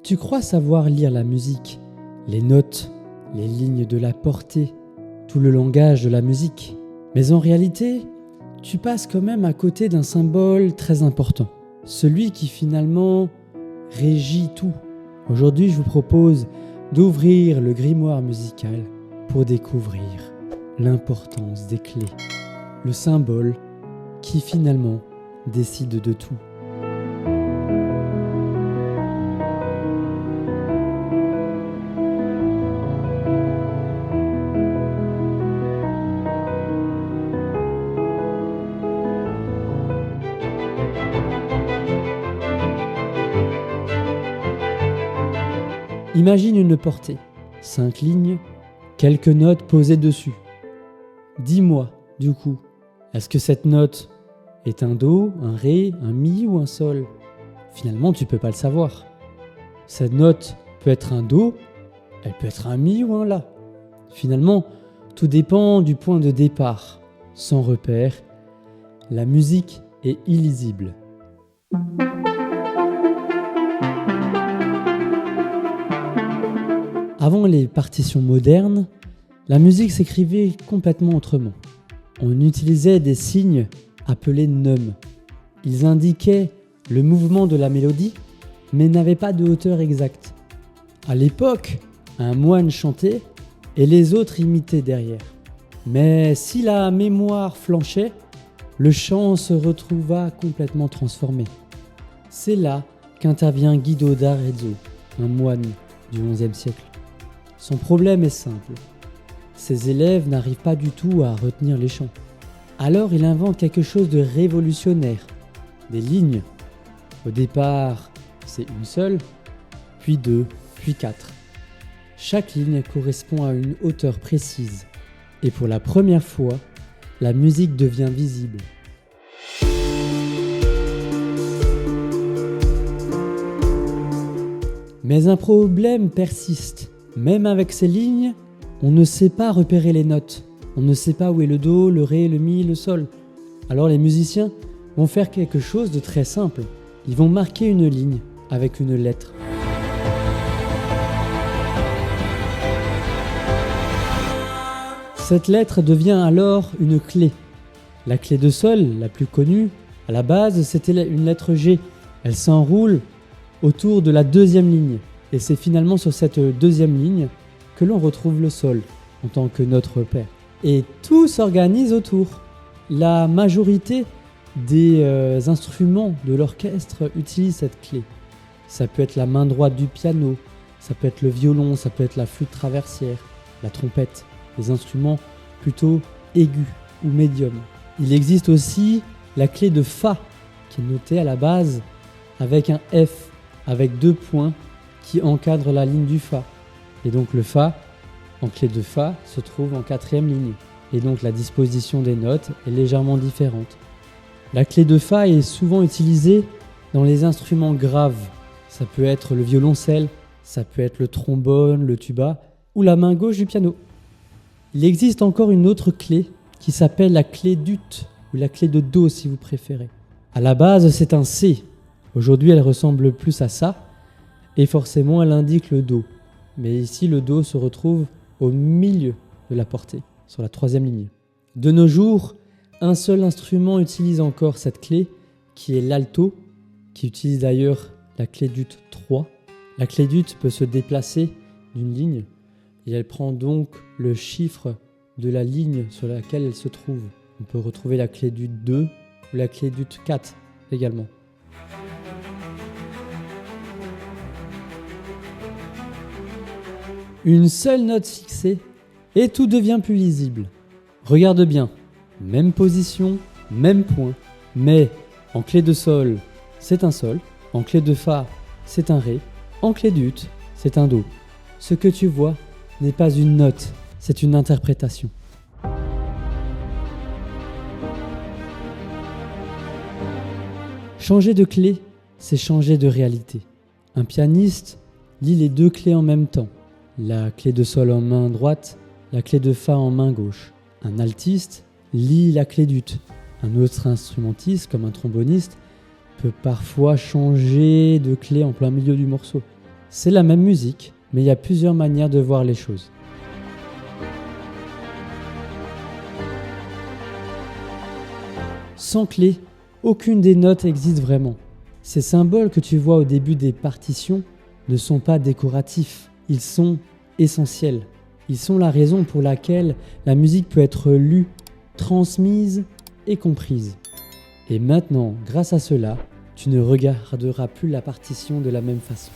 Tu crois savoir lire la musique, les notes, les lignes de la portée, tout le langage de la musique. Mais en réalité, tu passes quand même à côté d'un symbole très important, celui qui finalement régit tout. Aujourd'hui, je vous propose d'ouvrir le grimoire musical pour découvrir l'importance des clés, le symbole qui finalement décide de tout. Imagine une portée, 5 lignes, quelques notes posées dessus. Dis-moi, du coup, est-ce que cette note est un Do, un Ré, un Mi ou un Sol ? Finalement, tu peux pas le savoir. Cette note peut être un Do, elle peut être un Mi ou un La. Finalement, tout dépend du point de départ. Sans repère, la musique est illisible. Avant les partitions modernes, la musique s'écrivait complètement autrement. On utilisait des signes appelés neumes. Ils indiquaient le mouvement de la mélodie, mais n'avaient pas de hauteur exacte. À l'époque, un moine chantait et les autres imitaient derrière. Mais si la mémoire flanchait, le chant se retrouva complètement transformé. C'est là qu'intervient Guido d'Arezzo, un moine du XIe siècle. Son problème est simple. Ses élèves n'arrivent pas du tout à retenir les chants. Alors il invente quelque chose de révolutionnaire. Des lignes. Au départ, c'est une seule, puis 2, puis 4. Chaque ligne correspond à une hauteur précise. Et pour la première fois, la musique devient visible. Mais un problème persiste. Même avec ces lignes, on ne sait pas repérer les notes. On ne sait pas où est le Do, le Ré, le Mi, le Sol. Alors les musiciens vont faire quelque chose de très simple. Ils vont marquer une ligne avec une lettre. Cette lettre devient alors une clé. La clé de Sol, la plus connue, à la base, c'était une lettre G. Elle s'enroule autour de la deuxième ligne. Et c'est finalement sur cette deuxième ligne que l'on retrouve le Sol en tant que note repère. Et tout s'organise autour. La majorité des instruments de l'orchestre utilisent cette clé. Ça peut être la main droite du piano, ça peut être le violon, ça peut être la flûte traversière, la trompette, des instruments plutôt aigus ou médiums. Il existe aussi la clé de Fa qui est notée à la base avec un F, avec 2 points qui encadre la ligne du Fa. Et donc le Fa, en clé de Fa, se trouve en 4e ligne. Et donc la disposition des notes est légèrement différente. La clé de Fa est souvent utilisée dans les instruments graves. Ça peut être le violoncelle, ça peut être le trombone, le tuba ou la main gauche du piano. Il existe encore une autre clé qui s'appelle la clé d'ut ou la clé de Do si vous préférez. À la base, c'est un C. Aujourd'hui, elle ressemble plus à ça. Et forcément, elle indique le Do. Mais ici, le Do se retrouve au milieu de la portée, sur la 3e ligne. De nos jours, un seul instrument utilise encore cette clé, qui est l'alto, qui utilise d'ailleurs la clé d'ut 3. La clé d'ut peut se déplacer d'une ligne, et elle prend donc le chiffre de la ligne sur laquelle elle se trouve. On peut retrouver la clé d'ut 2 ou la clé d'ut 4 également. Une seule note fixée et tout devient plus lisible. Regarde bien, même position, même point, mais en clé de Sol, c'est un Sol, en clé de Fa, c'est un Ré, en clé d'ut, c'est un Do. Ce que tu vois n'est pas une note, c'est une interprétation. Changer de clé, c'est changer de réalité. Un pianiste lit les 2 clés en même temps. La clé de Sol en main droite, la clé de Fa en main gauche. Un altiste lit la clé d'ut. Un autre instrumentiste, comme un tromboniste, peut parfois changer de clé en plein milieu du morceau. C'est la même musique, mais il y a plusieurs manières de voir les choses. Sans clé, aucune des notes existe vraiment. Ces symboles que tu vois au début des partitions ne sont pas décoratifs, ils sont essentiels. Ils sont la raison pour laquelle la musique peut être lue, transmise et comprise. Et maintenant, grâce à cela, tu ne regarderas plus la partition de la même façon.